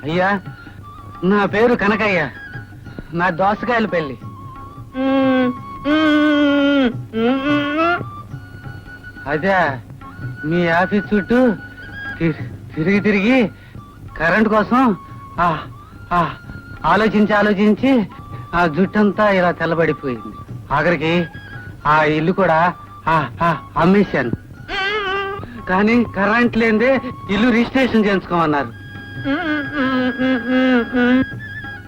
అయ్యా, నా పేరు కనకయ్య. నా దోసకాయల పెళ్లి. అదే మీ ఆఫీస్ చుట్టూ తిరిగి తిరిగి కరెంట్ కోసం ఆలోచించి ఆ జుట్టంతా ఇలా తెల్లబడిపోయింది. ఆఖరికి ఆ ఇల్లు కూడా అమ్మేశాను. కానీ కరెంట్ లేదే ఇల్లు రిజిస్ట్రేషన్ చేయించుకోమన్నారు.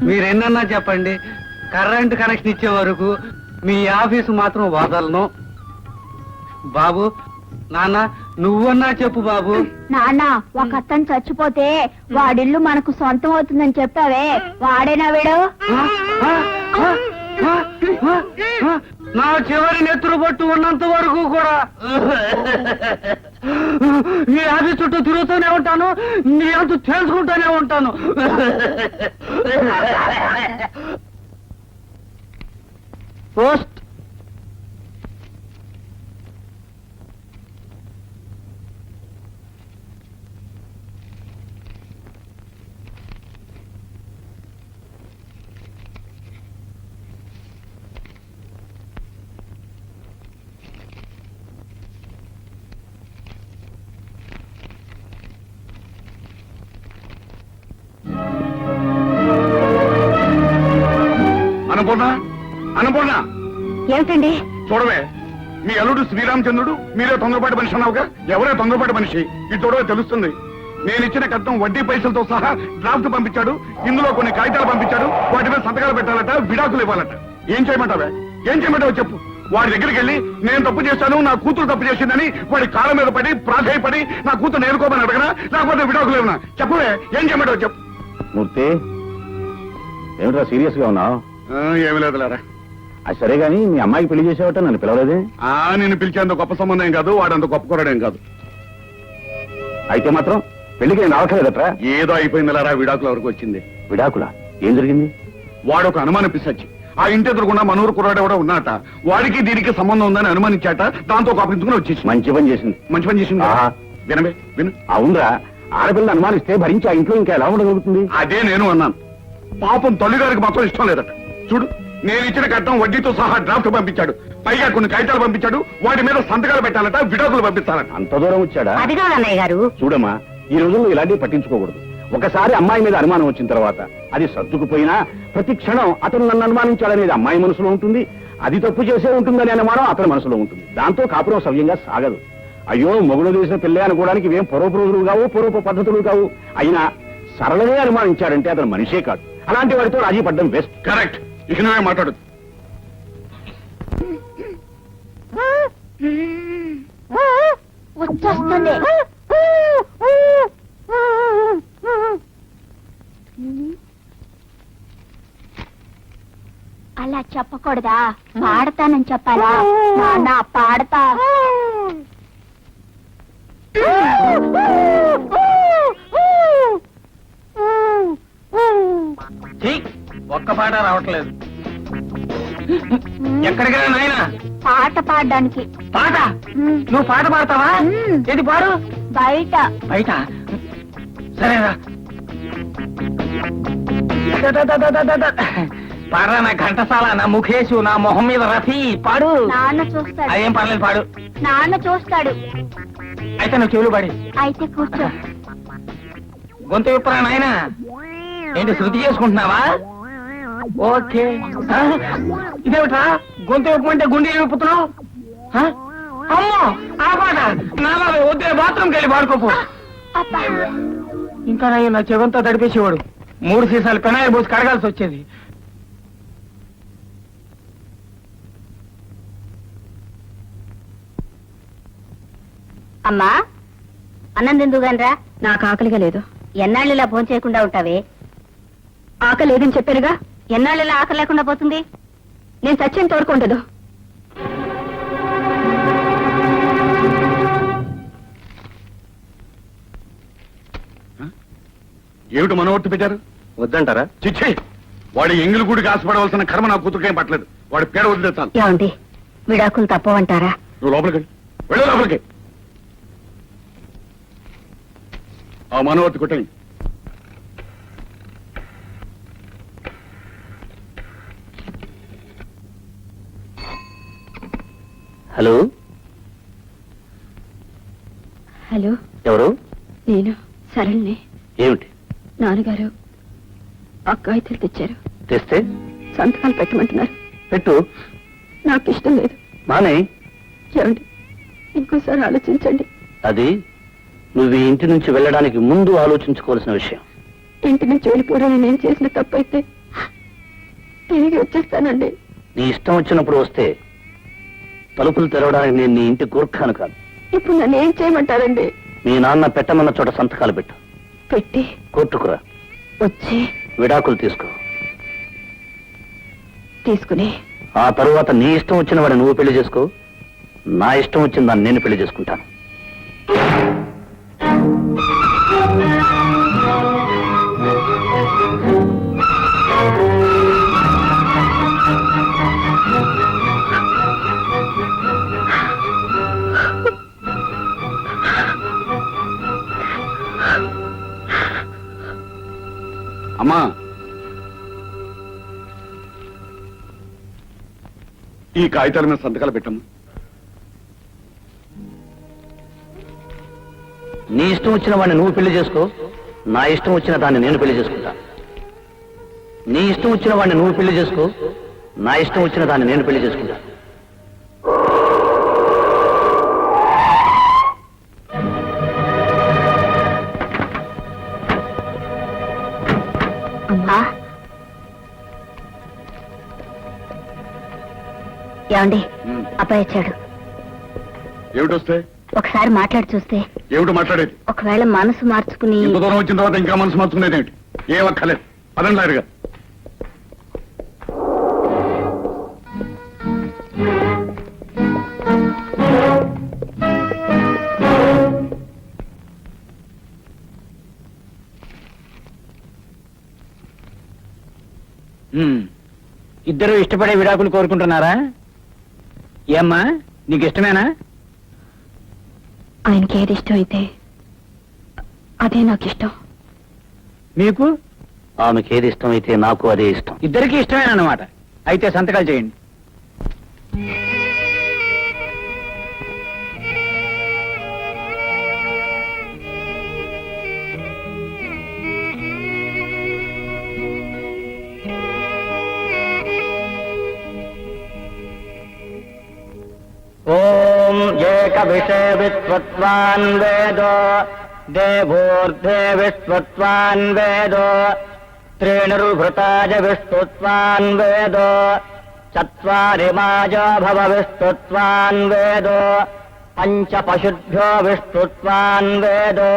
మీరెన్నన్నా చెప్పండి, కరెంట్ కనెక్షన్ ఇచ్చే వరకు మీ ఆఫీసు మాత్రం వదలను. బాబు, నాన్న, నువ్వన్నా చెప్పు బాబు. నాన్న, ఒక అతను చచ్చిపోతే వాడిల్లు మనకు సొంతం అవుతుందని చెప్పావే, వాడేనా వీడు? నా చివరి నెత్తురు పట్టు ఉన్నంత వరకు కూడా నీ ఆఫీస్ చుట్టూ తిరుగుతూనే ఉంటాను, నీ అంత తెలుసుకుంటూనే ఉంటాను. పోస్ట్. అన్నపూర్ణ, ఏమిటండి? చూడవే, మీ అల్లుడు శ్రీరామచంద్రుడు, మీరే తొందరపాటి మనిషి అన్నావుగా. ఎవరే తొందరపాటి మనిషి? ఇది చూడవే తెలుస్తుంది. నేను ఇచ్చిన కట్నం వడ్డీ పైసలతో సహా డ్రాఫ్ట్ పంపించాడు. ఇందులో కొన్ని కాగితాలు పంపించాడు. వాటి మీద సంతకాలు పెట్టాలట, విడాకులు ఇవ్వాలట. ఏం చేయమంటావే? ఏం చేయమంటావో చెప్పు. వాడి దగ్గరికి వెళ్ళి నేను తప్పు చేశాను, నా కూతురు తప్పు చేసిందని వాడి కాళ్ళ మీద పడి ప్రాధాయపడి నా కూతురు నేర్కోమని అడగనా, లేకపోతే విడాకులు ఇవ్వనా? చెప్పవే, ఏం చేయమంటావో చెప్పు. మూర్తి, ఏమిట్రా సీరియస్ గా ఉన్నావు? ఏమి లేదులేరా. అది సరే గాని మీ అమ్మాయికి పెళ్లి చేసేవట నన్ను పిలవలేదే? నేను పిలిచేంత గొప్ప సంబంధం ఏం కాదు, వాడంత గొప్ప కుర్రాడేం కాదు. అయితే మాత్రం పెళ్లికి నేను రావట్లేదట్రా? ఏదో అయిపోయిందిలేరా, విడాకుల వరకు వచ్చింది. విడాకులా? ఏం జరిగింది? వాడు ఒక అనుమానం పిసచ్చి ఆ ఇంటి ఎదురుకుండా మనూరు కుర్రాడు కూడా ఉన్నాట. వాడికి దీనికి సంబంధం ఉందని అనుమానించాట. దాంతో కోపించుకుని వచ్చేసి మంచి పని చేసింది. మంచి పని చేసింది. వినవే, విను. అవునరా, ఆడపిల్లని అనుమానిస్తే భరించి ఆ ఇంట్లో ఇంకా ఎలా ఉండగలుగుతుంది? అదే నేను అన్నాను. పాపం తల్లిగారికి మాత్రం ఇష్టం లేదట. చూడు, నేను ఇచ్చిన కట్నం వడ్డీతో సహా డ్రాఫ్ట్ పంపించాడు. పైగా కొన్ని కాగితాలు పంపించాడు. వాటి మీద సంతకాలు పెట్టాలట, విడాకులు పంపిస్తాలట. అంత దూరం వచ్చాడా? అది కాదు అన్నయ్య గారు. చూడమ్మా, ఈ రోజుల్లో ఇలాంటివి పట్టించుకోకూడదు. ఒకసారి అమ్మాయి మీద అనుమానం వచ్చిన తర్వాత అది సర్దుకుపోయినా ప్రతి క్షణం అతను నన్ను అనుమానించాడనేది అమ్మాయి మనసులో ఉంటుంది. అది తప్పు చేసే ఉంటుందనే అనుమానం అతని మనసులో ఉంటుంది. దాంతో కాపురం సవ్యంగా సాగదు. అయ్యో, మొగుడు చేసిన పెళ్ళే అనుకోవడానికి ఇవేం పూర్వపు రోజులు కావు, పూర్వపు పద్ధతులు కావు. అయినా సరళమే అనుమానించాడంటే అతను మనిషే కాదు. అలాంటి వాడితో రాజీ పడ్డం బెస్ట్. కరెక్ట్. ఇక నువ్వే మాట్లాడు. వచ్చేస్తుంది. అలా చెప్పకూడదా? పాడతానని చెప్పాలా? నాన్న, పాడతా. ఒక్క పాట రావట్లేదు. ఎక్కడికి నాయనా? పాట పాడడానికి. పాట? నువ్వు పాట పాడతావా? ఏది పాడు? బయట. బయట? సరేరా, పాడరా. నా ఘంటసాల, నా ముఖేషు, నా మొహం మీద రఫీ, పాడు. నాన్న చూస్తాడు. అదేం పర్లేదు, పాడు. నాన్న చూస్తాడు. అయితే నువ్వు చెవులు పాడి. అయితే కూర్చో. గొంతు విప్పరా నాయనా? ఏంటి, శృతి చేసుకుంటున్నావా? ఓకే. ఇదేమిట్రా, గొంతు విప్పమంటే గుండె విప్పుతున్నావు? అమ్మో, ఆ పాట నా వద్దే, బాత్రూమ్కి వెళ్ళి పాడుకోపో. ఇంకా నా చెవంతా తడిపేసేవాడు. 3 సీసాలు పెనాయిల్ పోసి కడగాల్సి వచ్చేది. అమ్మా, అన్నం తిందుగానరా. నాకు ఆకలిగా లేదు. ఎన్నాళ్ళు ఇలా భోజనం చేయకుండా ఉంటావే? ఆకలి లేదని చెప్పానుగా. ఎన్నాళ్ళు ఇలా ఆకలి లేకుండా పోతుంది? నేను సత్యం తోడుకుంటదు. ఏమిటి మనోవర్తి పెట్టారు? వద్దంటారా? చిచ్చి, వాడి ఎంగిలి గుడికి ఆశపడవలసిన కర్మ నా కూతురుకేం పట్టలేదు. వాడి పేడ వదిలేస్తాను. ఏమండి, విడాకులు తప్పవంటారా? నువ్వు లోపలికి వెళ్ళు, లోపలికి. ఆ మనోవర్తి కొట్టండి. హలో, హలో, ఎవరు? నేను సరళని. ఏమిటి? నాన్నగారు అక్కాయితలు తెచ్చారు. తెస్తే సంతకాలు పెట్టమంటున్నారు. పెట్టు. నాకు ఇష్టం లేదు. మానే. ఏమండి, ఇంకోసారి ఆలోచించండి. అది నువ్వు ఈ ఇంటి నుంచి వెళ్ళడానికి ముందు ఆలోచించుకోవాల్సిన విషయం. ఇంటి నుంచి వెళ్ళిపోవడానికి నేను చేసిన తప్పైతే తిరిగి వచ్చేస్తానండి. నీ ఇష్టం వచ్చినప్పుడు వస్తే తలుపులు తెరవడానికి నేను నీ ఇంటి కూర్ఖాను కాదు. ఇప్పుడు నన్ను ఏం చేయమంటారండి? మీ నాన్న పెట్టమన్న చోట సంతకాలు పెట్టు. పెట్టి కోర్టుకురా. వచ్చి విడాకులు తీసుకో. తీసుకుని ఆ తరువాత నీ ఇష్టం వచ్చిన వాడిని నువ్వు పెళ్లి చేసుకో. నా ఇష్టం వచ్చిన దాన్ని నేను పెళ్లి చేసుకుంటాను. అమ్మా, ఈ కాగితాల మీద సంతకాలు పెట్టమ్మా. నీ ఇష్టం వచ్చిన వాడిని నువ్వు పెళ్లి చేసుకో. నా ఇష్టం వచ్చిన దాన్ని నేను పెళ్లి చేసుకుంటా. నీ ఇష్టం వచ్చిన వాడిని నువ్వు పెళ్లి చేసుకో. నా ఇష్టం వచ్చిన దాన్ని నేను పెళ్లి చేసుకుంటా. అమ్మా, ఏమండి, అబ్బాయి వచ్చాడు. ఏమిటొస్తే? ఒకసారి మాట్లాడి చూస్తే. ఏమిటో మాట్లాడేది? ఒకవేళ మనసు మార్చుకుని ఇంత దూరం వచ్చిన తర్వాత ఇంకా మనసు మార్చుకునేది ఏమిటి? ఏం అక్కర్లేదు. పదండి లాయరుగా. ఇద్దరు ఇష్టపడే విడాకులు కోరుకుంటున్నారా? ఏమ్మా, నీకు ఇష్టమేనా? ఆయనకి ఏది ఇష్టం అయితే అదే నాకు ఇష్టం. మీకు? ఆమెకి ఏది ఇష్టం అయితే నాకు అదే ఇష్టం. ఇద్దరికి ఇష్టమేనన్నమాట. అయితే సంతకాలు చేయండి. ఓం ఏకవిషే విశ్వత్వాన్ వేదో దేవోర్ధే విశ్వత్వాన్ వేదో త్రీణుర్భృతాజ విష్ణుత్వాన్ వేదో చత్వారి మాజో భవ విష్ణుత్వాన్ వేదో పంచ పశుభ్యో విష్ణుత్వాన్ వేదో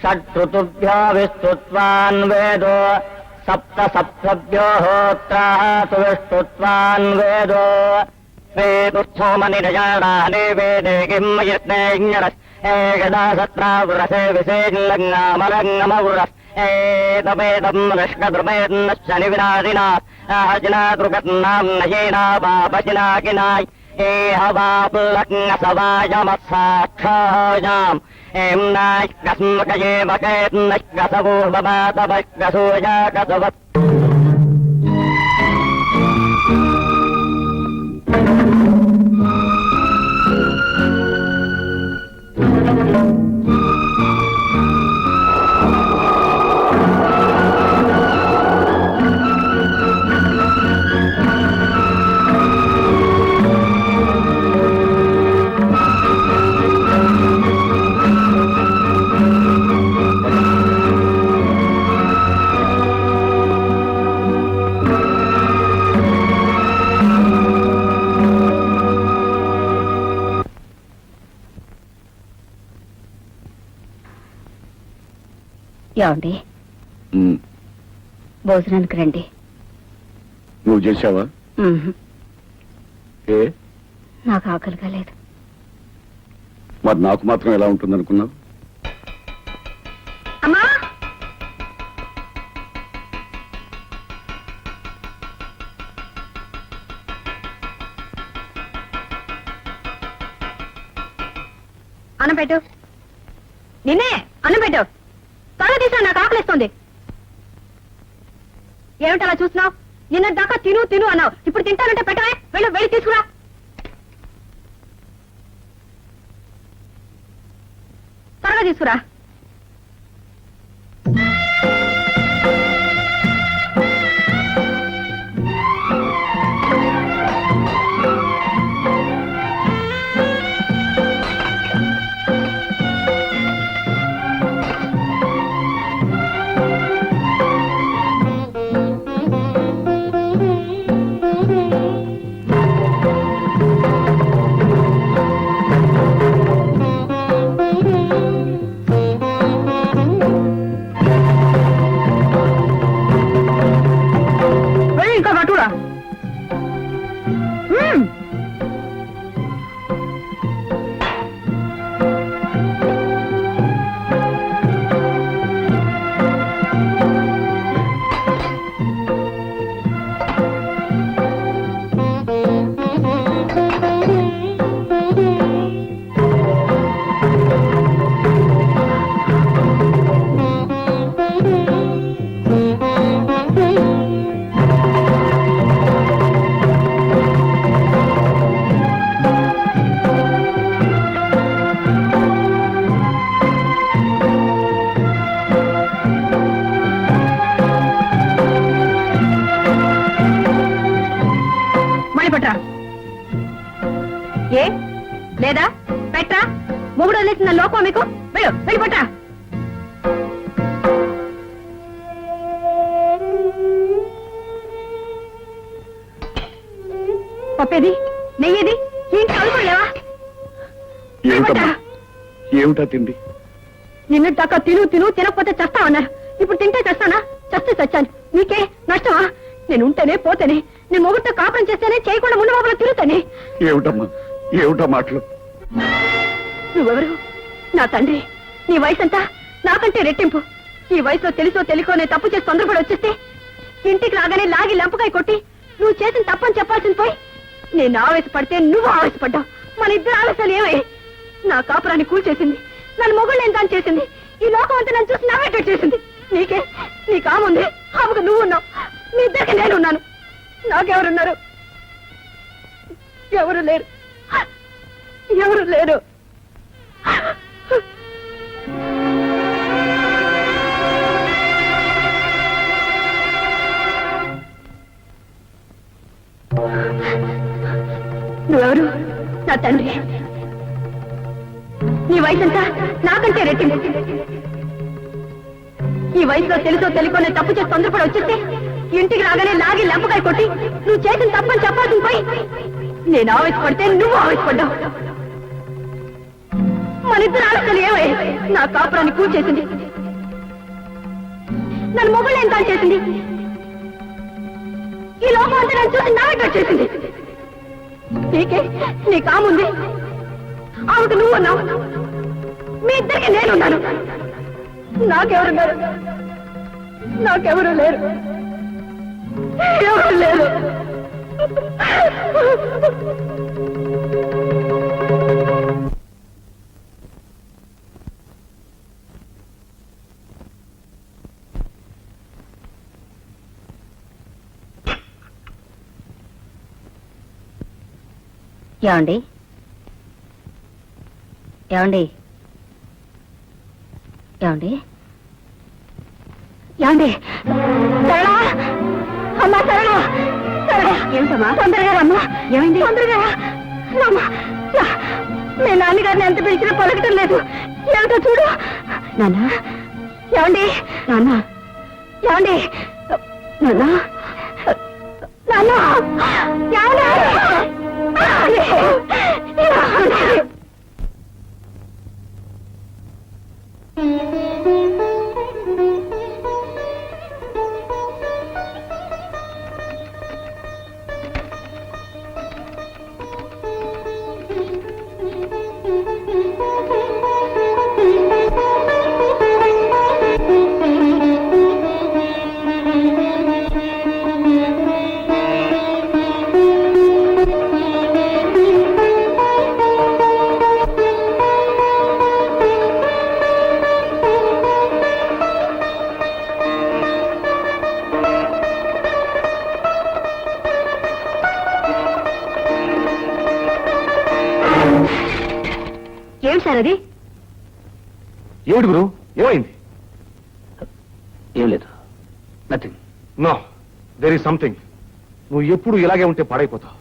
షడ్ఋతుభ్యో విష్ణుత్వాన్ వేదో సప్త సప్తభ్యో హోత్రాతు విష్ణుత్వాన్ వేదో వేదుస్థోమనిరజాణాని వేదే కిమ్మయజ్ఞరస్ ఏకదా సత్రావృరసే విశేషంగమరంగమవృరస్ ఏతమేదం రష్కద్రుమేర్నశ్చ నివినాదినా అహజినాదృగన్నాం నయేనా పాపచినాకినాయ్ ఏహవాపులగ్నసవాయమస్సాక్షాయాం ఏం నాష్కస్మకయేమకేర్నష్కసవూర్మమాతపష్కసూయాకసవత్ ఏమండి, భోజనానికి రండి. నువ్వు చేశావా? ఏ నాకు ఆకలిగా లేదు. మరి నాకు మాత్రం ఎలా ఉంటుంది అనుకున్నావు? అమ్మా, అన్నం పెట్టు. నిన్నే అన్నం పెట్టు. త్వరగా తీసా, నాకు ఆకలిస్తుంది. ఏమిటలా చూస్తున్నావు? నిన్న దాకా తిను తిను అన్నావు. ఇప్పుడు తింటానంటే పెట్టవే. వెళ్ళి తీసుకురా. త్వరగా తీసుకురా. వెళ్ళి ఇంకా కట్టురా. పట్రా. ఏ లేదా పెట్రా. మొగుడు వదిలేసిన లోపం మీకు. వెళ్ళు వెళ్ళి పట్రా. పప్పేది నెయ్యేది ఏంటి చదువుకోలేవా? ఏమిటా తిండి? నిన్న దాకా తిను తినకపోతే చస్తావన్నారు. ఇప్పుడు తింటే చస్తానా? చస్తే చచ్చాను. నీకే నష్టమా? నేను ఉంటేనే పోతేనే, నేను మొగుడితో కాపురం చేస్తేనే, చేయకుండా ముందు బాబులో తిరుగుతానే. ఏమిటమ్మా ఏమిటా మాటలు? నువ్వెవరు? నా తండ్రి. నీ వయసు అంతా నాకంటే రెట్టింపు. ఈ వయసులో తెలుసో తెలియకో నేను తప్పు చేసి తొందరపడి వచ్చేస్తే ఇంటికి రాగానే లాగి లంపకాయ కొట్టి నువ్వు చేసిన తప్పని చెప్పాల్సింది పోయి నేను ఆవేశపడితే నువ్వు ఆవేశపడ్డావు. మన ఇద్దరు ఆవేశాలు ఏమై నా కాపురాన్ని కూల్చేసింది. నన్ను మొగుళ్ళు ఎంత చేసింది. ఈ లోకం అంతా నన్ను చూసి నవ్వేటట్టు చేసింది. నీకే నీకు ఆముంది, ఆమెకు నువ్వు ఉన్నావు. మీ ఇద్దరికి నేను ఉన్నాను. నాకెవరున్నారు? ఎవరు లేరు. ఎవరు లేరు. నువ్వెవరు? నా తండ్రి. నీ వయసంతా నాకంటే రెట్టింపు. ఈ వయసులో తెలుసో తెలియకో నేను తప్పు చేసి తొందరపడి వచ్చేస్తే ఇంటికి రాగానే లాగి లంపకాయ కొట్టి నువ్వు చేసిన తప్పని చెప్పాల్సింది పోయి నేను ఆవేశపడితే నువ్వు ఆవేశపడ్డావు. మన ఇద్దరు ఆలోచనలు ఏమై నా కాపురాన్ని కూల్చేసింది. నన్ను మొబైల్ ఎంత చేసింది. ఈ లోపం అంతా నన్ను చూసి నవ్వేటట్టు చేసింది. నీకే నీ కాముంది, ఆమెకు నువ్వు ఉన్నావు. మీ ఇద్దరికి నేనున్నాను. నాకెవరున్నారు? నాకెవరు లేరు. ఎవరు లేరు. ఏమండి? ఏమండి? ఏమండి? ఏమండి? సరళ, అమ్మా సరళ, సరళ, ఏమిటమ్మా? తొందరగా రమ్మా. ఏమైంది? తొందరగా రమ్మా. మీ నాన్నగారిని ఎంత పిలిచినా పలకటం లేదు. ఏమిటో చూడు. నాన్న. ఏమండి? నాన్న. ఏమండి? నాన్న. నాన్న. ఏమండి? ఏమిటి సార్ అది? ఏమిటి గురు ఏమైంది? ఏం లేదు, nothing. No, there is something. నువ్వు ఎప్పుడు ఇలాగే ఉంటే పాడైపోతావు.